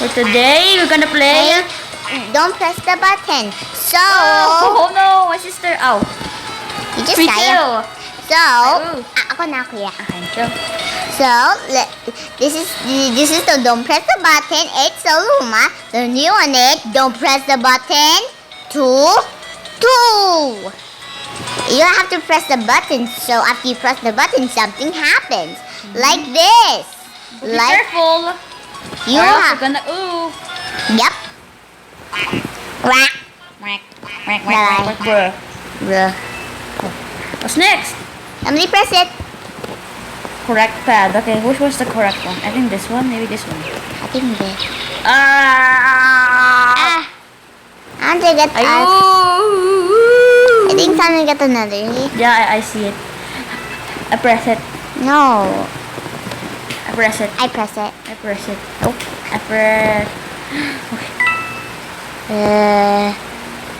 So today we're gonna play. Hey, don't press the button. So Oh no, my sister. Oh, you just me say too. So Ooh. ako na kuya. Thank you. So this is the don't press the button. It's so Luma. The new one is don't press the button. 2. You have to press the button. So after you press the button, something happens. Like this. Be Like careful. you Or else have. we're gonna ooh. Yep. Quack. Quack, quack, quack, quack, quack, Bruh. What's next? Somebody press it. Correct pad. Okay, which was the correct one? I think this one. Maybe this one. I think this. Ah! I want to get us. I think someone got another. Yeah, I see it. I press it. No. I press it. I press it. I press it. Nope. I press.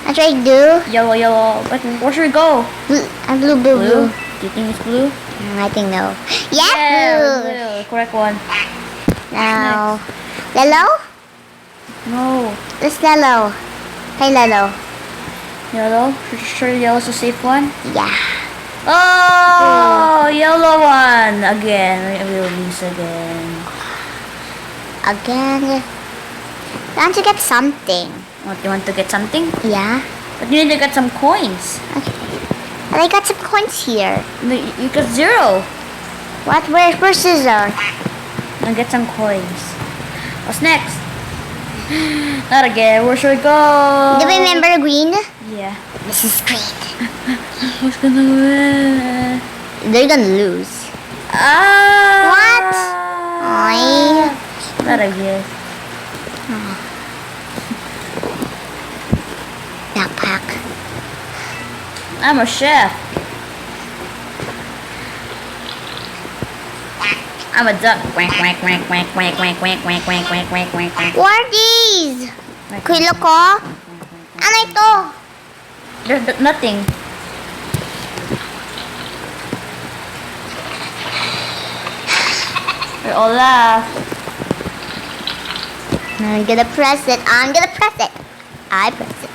I try to do. Yellow, yellow. But where should we go? Blue. Blue. Blue. Do you think it's blue? I think no. Yes, blue. Blue. Correct one. No. Yellow? No. Let's yellow. Hey, yellow. Yellow. Sure, yellow's a safe one. Yeah. Oh, yellow one again. We will lose again. Again. I want to get something. What, you want to get something? Yeah. But you need to get some coins. Okay. And I got some coins here. No, you got 0. What? Where's scissor? And get some coins. What's next? Not again. Where should we go? Do you remember green? Yeah. This is green. Who's gonna win? They're gonna lose. Ah! What? Not again. Backpack. I'm a chef. I'm a duck. Quack, quack, quack, quack, quack, quack, quack, quack, quack, quack, quack, quack, quack. What are these? Kilo ko? Ano ito? There's nothing. We're all laugh. I'm gonna press it. I press it.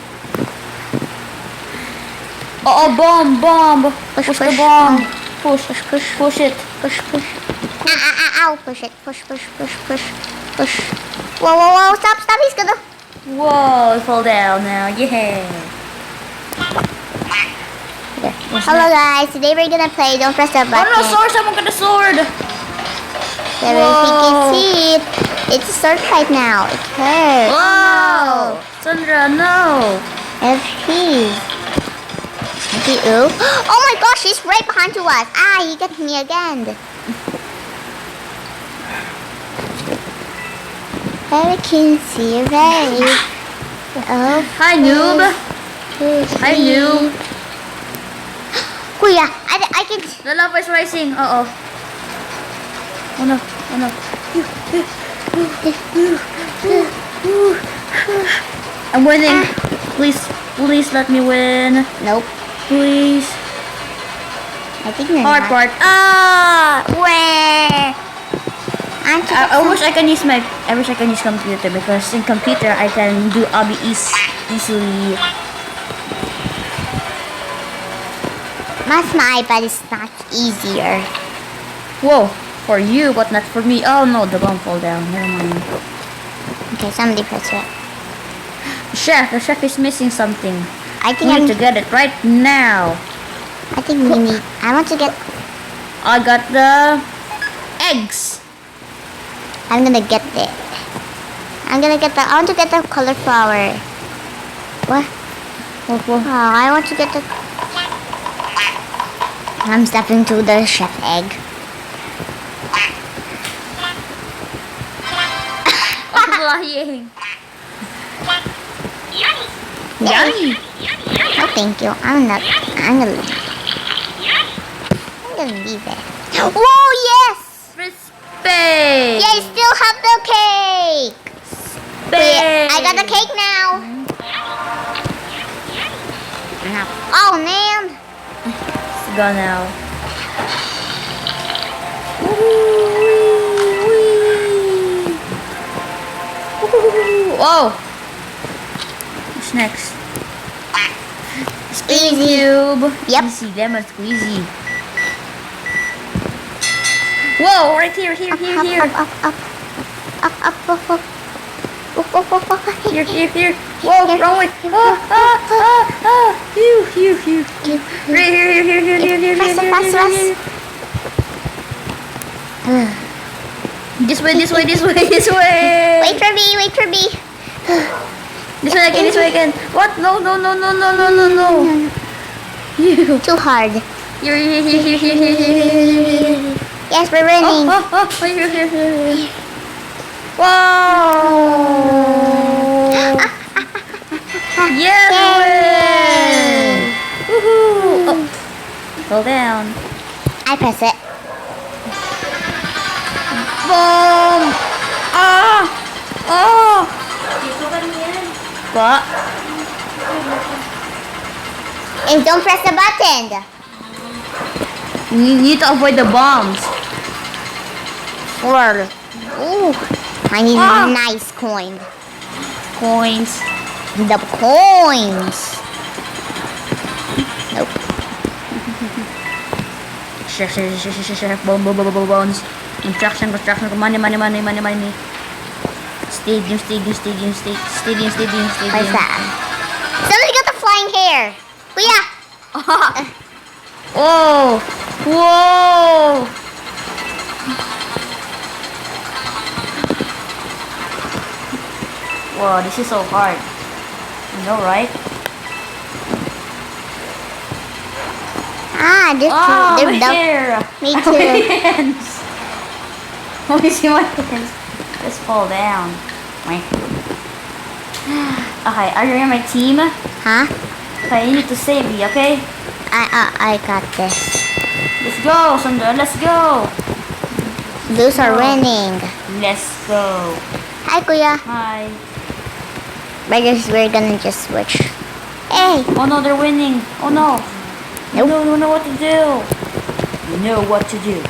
Oh, bomb. Push the push. bomb. Push it. Push. Ow. Push it. Push. Whoa. Stop. He's gonna. Whoa, it fall down now. Yeah. Okay. Hello guys. Today we're gonna play Don't Press the Oh Button. no, sword! Someone got a sword! So if you can see it, it's a sword right now. It hurts. Whoa! Sandra, no! If he's. Oh my gosh, he's right behind to us. He got me again. I can see your face. Oh, Hi, noob! Hi, noob! Kuya, I can. The lava is rising. Uh-oh. Oh no. I'm winning. Please let me win. Nope. Please. I think you're Hard not. part. Where? I wish I can use computer, because in computer I can do obby easily. My iPad is not easier. Whoa, for you, but not for me. Oh no, the bomb fall down. Never mind. Okay, somebody press it. The chef is missing something. I think We need to get it right now. I think we need. I want to get. I got the eggs. I'm gonna get it. I want to get the cauliflower. What? Whoa. Oh, I want to get the. I'm stepping to the chef egg. I'm flying. Yummy. Oh, thank you. I'm gonna leave it. Whoa, yes! Crispy. Yeah, I still have the cake. Bang. I got the cake now. Oh man! It's gone now. Whoa! What's next? Spinning Easy. cube. Yep. Easy, lemon squeezy. Whoa! Right here, here. Up, up. Here. Whoa, wrong way. Phew. Right here. Fast. This way. Wait for me. This way again. What? No. You. Too hard. Here. Yes, we're running. Here. Wow. Yes, we win. Woohoo. Oh. Fall down. I press it. Boom. What? And don't press the button. You need to avoid the bombs. Or, ooh, I need Ah. a nice coin. Coins. The coins. Nope. Share. Bones. Construction. Money. Stadium. What's that? Somebody got the flying hair. Kuya. Whoa! Whoa, this is so hard. You know, right? They're my dumb. hair! Me My too. hands! Let me see my hands. Just fall down. Okay, are you in my team? Huh? Okay, you need to save me, okay? I got this. Let's go, Sandra. Let's go. Those are winning. Let's go. Hi, Kuya. Hi. I guess we're gonna just switch. Hey. Oh no, they're winning. Oh no. Nope. No, you know what to do. You know what to do.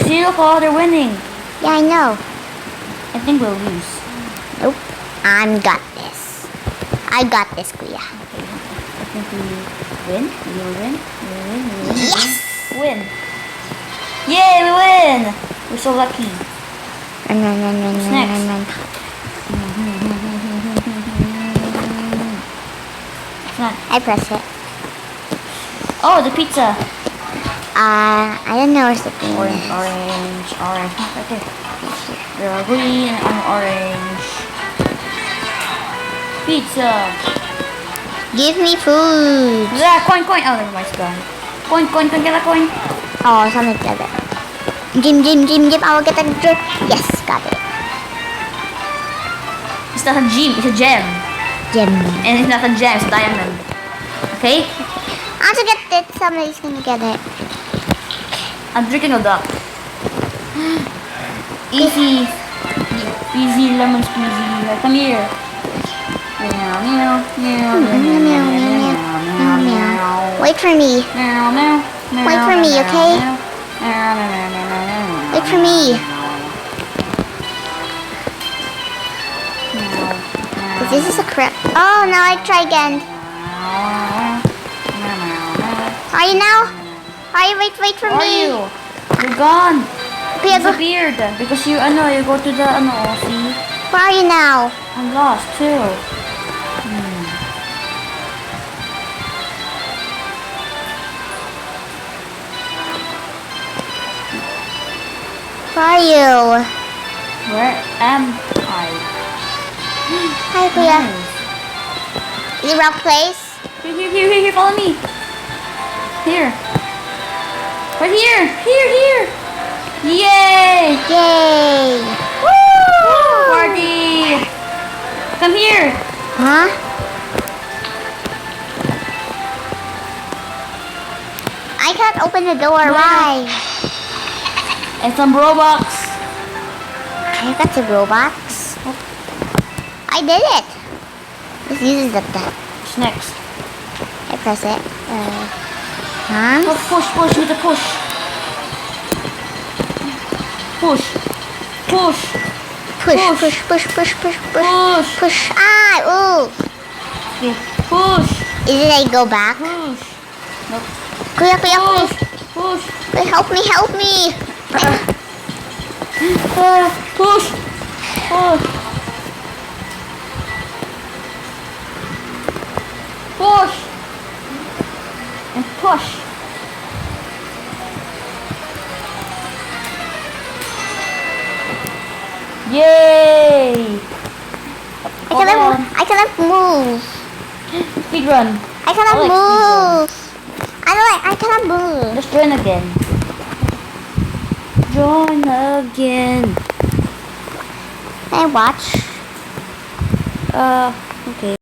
See, look, oh, they're winning. Yeah, I know. I think we'll lose. Nope. I got this, Kuya. Okay. I think we win. We will win. Yes. Win. Yay, we win. We're so lucky. Run. next? It's not. I press it. Oh, the pizza. I don't know where's the green Orange. is. Right there. There are green and I'm orange. Pizza. Give me food. Yeah, coin. Oh, never mind, it's gone. Coin, get a coin. Oh, something like that. Jim. I will get a drip. Yes, got it. It's not a gem, it's a gem. Jim. And it's not a gem, it's a diamond. Okay? I want to get it. Somebody's gonna get it. I'm drinking a duck. Easy. Easy lemon squeezy. Come here. Meow. Wait for me. Wait for me, okay? Wait for me. This is a crap. Oh, now I try again. Are you now? Are you? Wait for Where are me. you? You're gone. Kuya, go. Disappeared. Because you go to the see? Where are you now? I'm lost too. Where are you? Where am I? Hi, Kuya. Nice. Is it wrong place? Here, follow me. Here. Right here. Yay! Yay! Woo! Party! Come here. Huh? I can't open the door. Why? And some Robux. I got the robots. I did it. This uses the duck. What's next? I press it. Huh? Push, with the push. Push. Push, Push. push, push, push, push, push, Push. push. Ah, ooh. Okay. Push. Is it like go back? Push. Nope. Kuya, kuya, kuya. Push. Push. Kuya, help me, help me. Push. Push. Push. And push. Yay! I cannot move. Speed run. I cannot I like move. I cannot move. Let's join again. Join again. Can I watch?